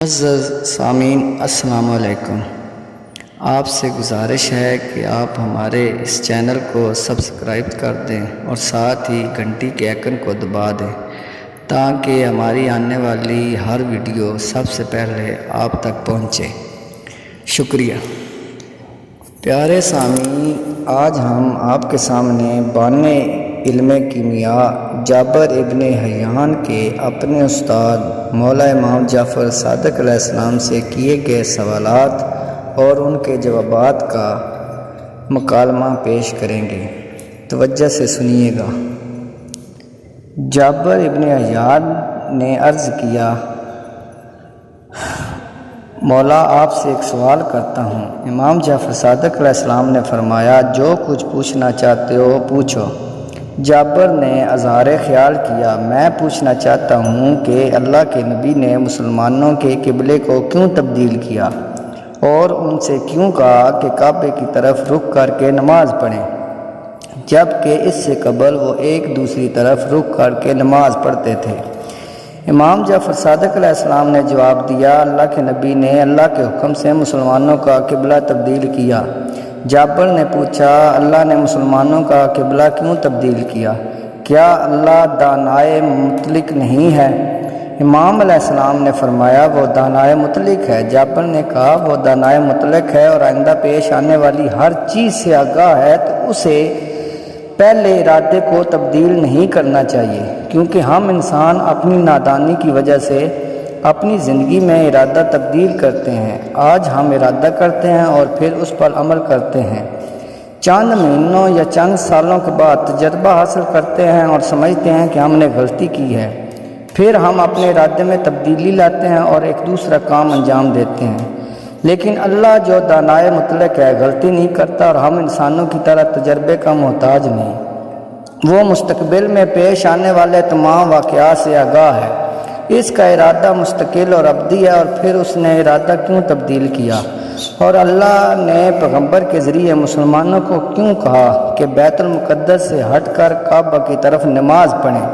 معزز سامعین السلام علیکم۔ آپ سے گزارش ہے کہ آپ ہمارے اس چینل کو سبسکرائب کر دیں اور ساتھ ہی گھنٹی کے آئیکن کو دبا دیں تاکہ ہماری آنے والی ہر ویڈیو سب سے پہلے آپ تک پہنچے۔ شکریہ۔ پیارے سامعین، آج ہم آپ کے سامنے بانِ علم کیمیاء جابر ابن حیان کے اپنے استاد مولا امام جعفر صادق علیہ السلام سے کیے گئے سوالات اور ان کے جوابات کا مکالمہ پیش کریں گے۔ توجہ سے سنیے گا۔ جابر ابن حیان نے عرض کیا، مولا آپ سے ایک سوال کرتا ہوں۔ امام جعفر صادق علیہ السلام نے فرمایا، جو کچھ پوچھنا چاہتے ہو پوچھو۔ جابر نے اظہار خیال کیا، میں پوچھنا چاہتا ہوں کہ اللہ کے نبی نے مسلمانوں کے قبلے کو کیوں تبدیل کیا اور ان سے کیوں کہا کہ کعبے کی طرف رخ کر کے نماز پڑھیں، جبکہ اس سے قبل وہ ایک دوسری طرف رخ کر کے نماز پڑھتے تھے؟ امام جعفر صادق علیہ السلام نے جواب دیا، اللہ کے نبی نے اللہ کے حکم سے مسلمانوں کا قبلہ تبدیل کیا۔ جابر نے پوچھا، اللہ نے مسلمانوں کا قبلہ کیوں تبدیل کیا؟ کیا اللہ دانائے مطلق نہیں ہے؟ امام علیہ السلام نے فرمایا، وہ دانائے مطلق ہے۔ جابر نے کہا، وہ دانائے مطلق ہے اور آئندہ پیش آنے والی ہر چیز سے آگاہ ہے، تو اسے پہلے ارادے کو تبدیل نہیں کرنا چاہیے، کیونکہ ہم انسان اپنی نادانی کی وجہ سے اپنی زندگی میں ارادہ تبدیل کرتے ہیں۔ آج ہم ارادہ کرتے ہیں اور پھر اس پر عمل کرتے ہیں۔ چند مہینوں یا چند سالوں کے بعد تجربہ حاصل کرتے ہیں اور سمجھتے ہیں کہ ہم نے غلطی کی ہے، پھر ہم اپنے ارادے میں تبدیلی لاتے ہیں اور ایک دوسرا کام انجام دیتے ہیں۔ لیکن اللہ جو دانائے مطلق ہے، غلطی نہیں کرتا اور ہم انسانوں کی طرح تجربے کا محتاج نہیں۔ وہ مستقبل میں پیش آنے والے تمام واقعات سے آگاہ ہے۔ اس کا ارادہ مستقل اور ابدی ہے، اور پھر اس نے ارادہ کیوں تبدیل کیا؟ اور اللہ نے پیغمبر کے ذریعے مسلمانوں کو کیوں کہا کہ بیت المقدس سے ہٹ کر کعبہ کی طرف نماز پڑھیں،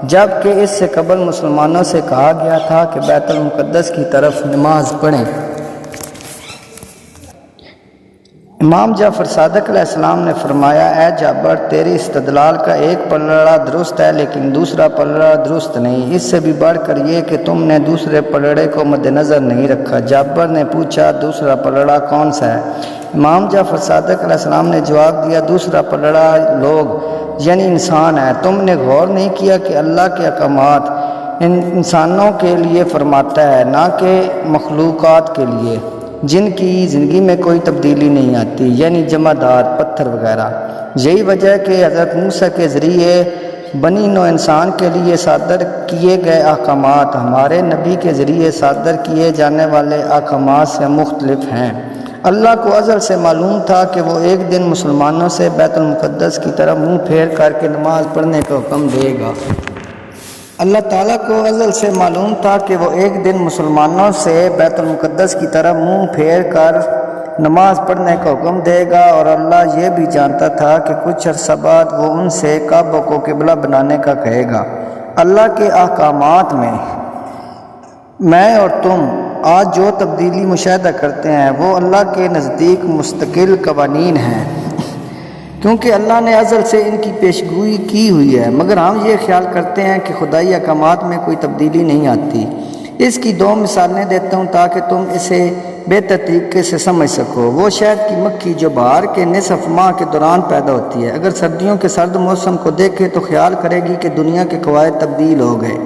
جبکہ اس سے قبل مسلمانوں سے کہا گیا تھا کہ بیت المقدس کی طرف نماز پڑھیں؟ امام جعفر صادق علیہ السلام نے فرمایا، اے جابر، تیری استدلال کا ایک پلڑا درست ہے لیکن دوسرا پلڑا درست نہیں، اس سے بھی بڑھ کر یہ کہ تم نے دوسرے پلڑے کو مد نظر نہیں رکھا۔ جابر نے پوچھا، دوسرا پلڑا کون سا ہے؟ امام جعفر صادق علیہ السلام نے جواب دیا، دوسرا پلڑا لوگ یعنی انسان ہے۔ تم نے غور نہیں کیا کہ اللہ کے احکامات انسانوں کے لیے فرماتا ہے، نہ کہ مخلوقات کے لیے جن کی زندگی میں کوئی تبدیلی نہیں آتی، یعنی جمادات، پتھر وغیرہ۔ یہی وجہ ہے کہ حضرت موسیٰ کے ذریعے بنی نوع انسان کے لیے صادر کیے گئے احکامات ہمارے نبی کے ذریعے صادر کیے جانے والے احکامات سے مختلف ہیں۔ اللہ کو ازل سے معلوم تھا کہ وہ ایک دن مسلمانوں سے بیت المقدس کی طرف منہ پھیر کر کے نماز پڑھنے کا حکم دے گا۔ اللہ تعالیٰ کو ازل سے معلوم تھا کہ وہ ایک دن مسلمانوں سے بیت المقدس کی طرف منہ پھیر کر نماز پڑھنے کا حکم دے گا، اور اللہ یہ بھی جانتا تھا کہ کچھ عرصہ بعد وہ ان سے کعبہ کو قبلہ بنانے کا کہے گا۔ اللہ کے احکامات میں اور تم آج جو تبدیلی مشاہدہ کرتے ہیں وہ اللہ کے نزدیک مستقل قوانین ہیں، کیونکہ اللہ نے ازل سے ان کی پیشگوئی کی ہوئی ہے، مگر ہم یہ خیال کرتے ہیں کہ خدائی احکامات میں کوئی تبدیلی نہیں آتی۔ اس کی دو مثالیں دیتا ہوں تاکہ تم اسے بہتر طریقے سے سمجھ سکو۔ وہ شہد کی مکھی جو بہار کے نصف ماہ کے دوران پیدا ہوتی ہے، اگر سردیوں کے سرد موسم کو دیکھے تو خیال کرے گی کہ دنیا کے قواعد تبدیل ہو گئے،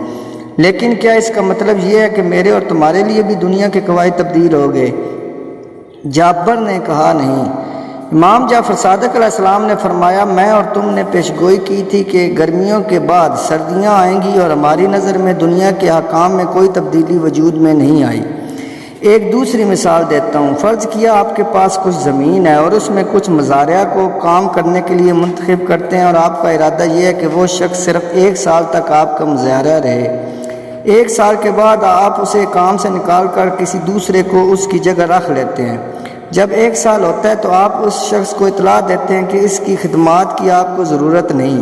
لیکن کیا اس کا مطلب یہ ہے کہ میرے اور تمہارے لیے بھی دنیا کے قواعد تبدیل ہو گئے؟ جابر نے کہا، نہیں۔ امام جعفر صادق علیہ السلام نے فرمایا، میں اور تم نے پیشگوئی کی تھی کہ گرمیوں کے بعد سردیاں آئیں گی اور ہماری نظر میں دنیا کے احکام میں کوئی تبدیلی وجود میں نہیں آئی۔ ایک دوسری مثال دیتا ہوں۔ فرض کیا آپ کے پاس کچھ زمین ہے اور اس میں کچھ مزارع کو کام کرنے کے لیے منتخب کرتے ہیں، اور آپ کا ارادہ یہ ہے کہ وہ شخص صرف 1 سال تک آپ کا مزارع رہے۔ 1 سال کے بعد آپ اسے کام سے نکال کر کسی دوسرے کو اس کی جگہ رکھ لیتے ہیں۔ جب 1 سال ہوتا ہے تو آپ اس شخص کو اطلاع دیتے ہیں کہ اس کی خدمات کی آپ کو ضرورت نہیں۔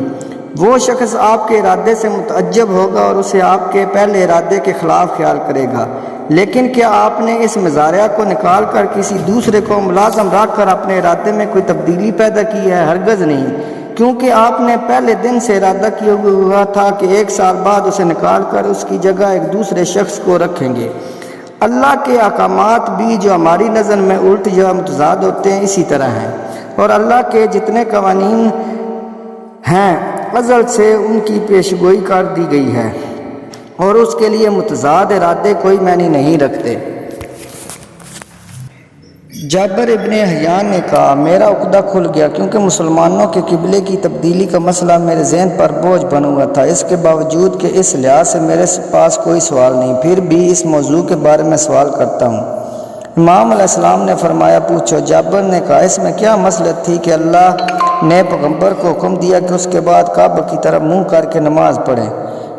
وہ شخص آپ کے ارادے سے متعجب ہوگا اور اسے آپ کے پہلے ارادے کے خلاف خیال کرے گا، لیکن کیا آپ نے اس مزارع کو نکال کر کسی دوسرے کو ملازم رکھ کر اپنے ارادے میں کوئی تبدیلی پیدا کی ہے؟ ہرگز نہیں، کیونکہ آپ نے پہلے دن سے ارادہ کیا ہوا تھا کہ 1 سال بعد اسے نکال کر اس کی جگہ ایک دوسرے شخص کو رکھیں گے۔ اللہ کے احکامات بھی جو ہماری نظر میں الٹ یا متضاد ہوتے ہیں اسی طرح ہیں، اور اللہ کے جتنے قوانین ہیں ازل سے ان کی پیشگوئی کر دی گئی ہے، اور اس کے لیے متضاد ارادے کوئی معنی نہیں رکھتے۔ جابر ابن حیان نے کہا، میرا عقدہ کھل گیا کیونکہ مسلمانوں کے قبلے کی تبدیلی کا مسئلہ میرے ذہن پر بوجھ بنا ہوا تھا، اس کے باوجود کہ اس لحاظ سے میرے پاس کوئی سوال نہیں، پھر بھی اس موضوع کے بارے میں سوال کرتا ہوں۔ امام علیہ السلام نے فرمایا، پوچھو۔ جابر نے کہا، اس میں کیا مصلحت تھی کہ اللہ نے پیغمبر کو حکم دیا کہ اس کے بعد کعبہ کی طرف منہ کر کے نماز پڑھیں؟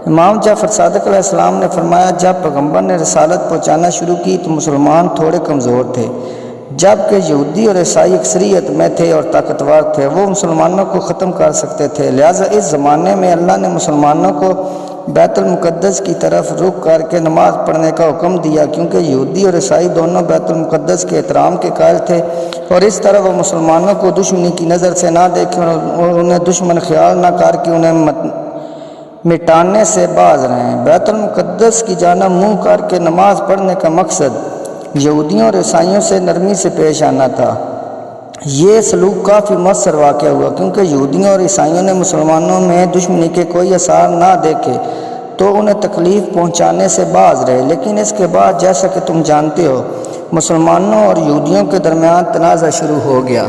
امام جعفر صادق علیہ السلام نے فرمایا، جب پیغمبر نے رسالت پہنچانا شروع کی تو مسلمان تھوڑے کمزور تھے، جبکہ یہودی اور عیسائی اکثریت میں تھے اور طاقتور تھے، وہ مسلمانوں کو ختم کر سکتے تھے۔ لہٰذا اس زمانے میں اللہ نے مسلمانوں کو بیت المقدس کی طرف رخ کر کے نماز پڑھنے کا حکم دیا، کیونکہ یہودی اور عیسائی دونوں بیت المقدس کے احترام کے قائل تھے، اور اس طرح وہ مسلمانوں کو دشمنی کی نظر سے نہ دیکھیں اور انہیں دشمن خیال نہ کر کے انہیں مٹانے سے باز رہیں۔ بیت المقدس کی جانب منہ کر کے نماز پڑھنے کا مقصد یہودیوں اور عیسائیوں سے نرمی سے پیش آنا تھا۔ یہ سلوک کافی مؤثر واقع ہوا، کیونکہ یہودیوں اور عیسائیوں نے مسلمانوں میں دشمنی کے کوئی آثار نہ دیکھے تو انہیں تکلیف پہنچانے سے باز رہے، لیکن اس کے بعد جیسا کہ تم جانتے ہو مسلمانوں اور یہودیوں کے درمیان تنازع شروع ہو گیا۔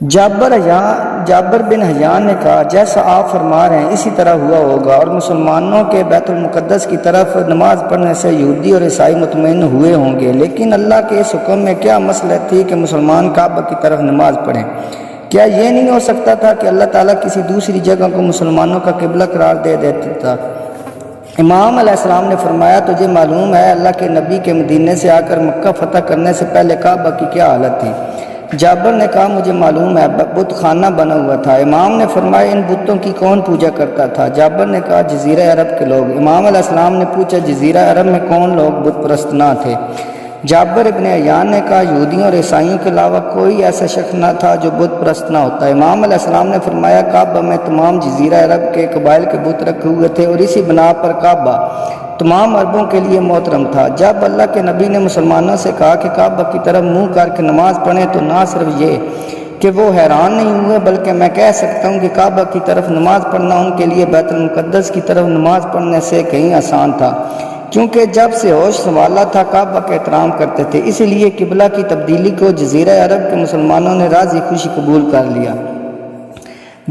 جابر بن حیان نے کہا، جیسا آپ فرما رہے ہیں اسی طرح ہوا ہوگا، اور مسلمانوں کے بیت المقدس کی طرف نماز پڑھنے سے یہودی اور عیسائی مطمئن ہوئے ہوں گے، لیکن اللہ کے اس حکم میں کیا مصلحت تھی کہ مسلمان کعبہ کی طرف نماز پڑھیں؟ کیا یہ نہیں ہو سکتا تھا کہ اللہ تعالیٰ کسی دوسری جگہ کو مسلمانوں کا قبلہ قرار دے دیتا تھا؟ امام علیہ السلام نے فرمایا، تجھے معلوم ہے اللہ کے نبی کے مدینے سے آ کر مکہ فتح کرنے سے پہلے کعبہ کی کیا حالت تھی؟ جابر نے کہا، مجھے معلوم ہے، بت خانہ بنا ہوا تھا۔ امام نے فرمایا، ان بتوں کی کون پوجا کرتا تھا؟ جابر نے کہا، جزیرہ عرب کے لوگ۔ امام علیہ السلام نے پوچھا، جزیرہ عرب میں کون لوگ بت پرست نہ تھے؟ جابر ابن حیان نے کہا، یہودیوں اور عیسائیوں کے علاوہ کوئی ایسا شخص نہ تھا جو بت پرست نہ ہوتا۔ امام علیہ السلام نے فرمایا، کعبہ میں تمام جزیرہ عرب کے قبائل کے بت رکھے ہوئے تھے، اور اسی بنا پر کعبہ تمام عربوں کے لیے محترم تھا۔ جب اللہ کے نبی نے مسلمانوں سے کہا کہ کعبہ کی طرف منہ کر کے نماز پڑھیں تو نہ صرف یہ کہ وہ حیران نہیں ہوئے، بلکہ میں کہہ سکتا ہوں کہ کعبہ کی طرف نماز پڑھنا ان کے لیے بیت المقدس کی طرف نماز پڑھنے سے کہیں آسان تھا، کیونکہ جب سے ہوش سنبھالا تھا کعبہ کا احترام کرتے تھے، اسی لیے قبلہ کی تبدیلی کو جزیرہ عرب کے مسلمانوں نے راضی خوشی قبول کر لیا۔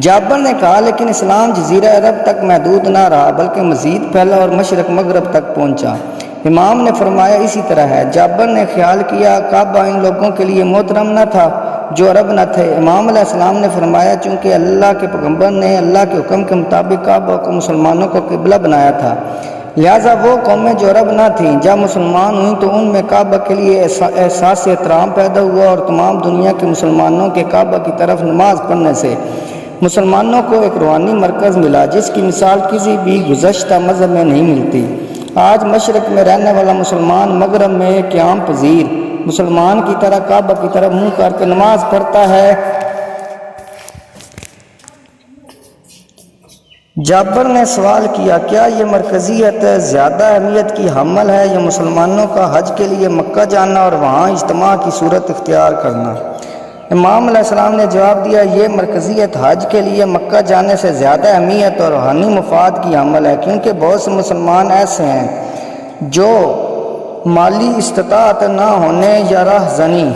جابر نے کہا، لیکن اسلام جزیرہ عرب تک محدود نہ رہا بلکہ مزید پھیلا اور مشرق مغرب تک پہنچا۔ امام نے فرمایا، اسی طرح ہے۔ جابر نے خیال کیا کعبہ ان لوگوں کے لیے محترم نہ تھا جو عرب نہ تھے۔ امام علیہ السلام نے فرمایا، چونکہ اللہ کے پیغمبر نے اللہ کے حکم کے مطابق کعبہ کو مسلمانوں کو قبلہ بنایا تھا، لہٰذا وہ قومیں جو عرب نہ تھیں جب مسلمان ہوئیں تو ان میں کعبہ کے لیے احساس احترام پیدا ہوا، اور تمام دنیا کے مسلمانوں کے کعبہ کی طرف نماز پڑھنے سے مسلمانوں کو ایک روحانی مرکز ملا جس کی مثال کسی بھی گزشتہ مذہب میں نہیں ملتی۔ آج مشرق میں رہنے والا مسلمان مغرب میں قیام پذیر مسلمان کی طرح کعبہ کی طرف منہ کر کے نماز پڑھتا ہے۔ جابر نے سوال کیا، کیا یہ مرکزیت زیادہ اہمیت کی حامل ہے یا مسلمانوں کا حج کے لیے مکہ جانا اور وہاں اجتماع کی صورت اختیار کرنا؟ امام علیہ السلام نے جواب دیا، یہ مرکزیت حج کے لیے مکہ جانے سے زیادہ اہمیت اور روحانی مفاد کی حامل ہے، کیونکہ بہت سے مسلمان ایسے ہیں جو مالی استطاعت نہ ہونے یا راہ زنی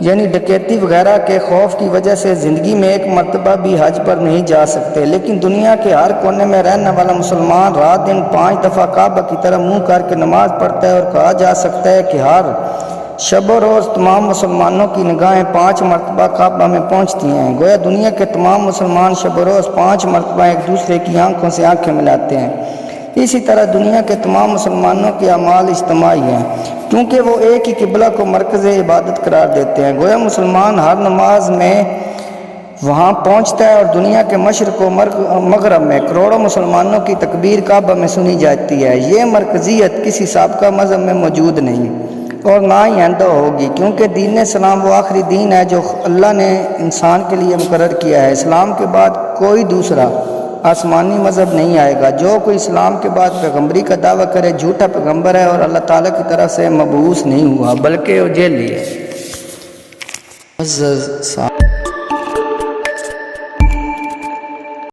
یعنی ڈکیتی وغیرہ کے خوف کی وجہ سے زندگی میں ایک مرتبہ بھی حج پر نہیں جا سکتے، لیکن دنیا کے ہر کونے میں رہنے والا مسلمان رات دن 5 دفعہ کعبہ کی طرف منہ کر کے نماز پڑھتا ہے، اور کہا جا سکتا ہے کہ ہر شب و روز تمام مسلمانوں کی نگاہیں 5 مرتبہ کعبہ میں پہنچتی ہیں۔ گویا دنیا کے تمام مسلمان شب و روز 5 مرتبہ ایک دوسرے کی آنکھوں سے آنکھیں ملاتے ہیں۔ اسی طرح دنیا کے تمام مسلمانوں کے اعمال اجتماعی ہیں، کیونکہ وہ ایک ہی قبلہ کو مرکز عبادت قرار دیتے ہیں۔ گویا مسلمان ہر نماز میں وہاں پہنچتا ہے اور دنیا کے مشرق و مغرب میں کروڑوں مسلمانوں کی تکبیر کعبہ میں سنی جاتی ہے۔ یہ مرکزیت کسی سابقہ مذہب میں موجود نہیں اور نہ ہی آئندہ ہوگی، کیونکہ دین اسلام وہ آخری دین ہے جو اللہ نے انسان کے لیے مقرر کیا ہے۔ اسلام کے بعد کوئی دوسرا آسمانی مذہب نہیں آئے گا۔ جو کوئی اسلام کے بعد پیغمبری کا دعویٰ کرے جھوٹا پیغمبر ہے اور اللہ تعالیٰ کی طرف سے مبعوث نہیں ہوا بلکہ وہ جیلی ہے۔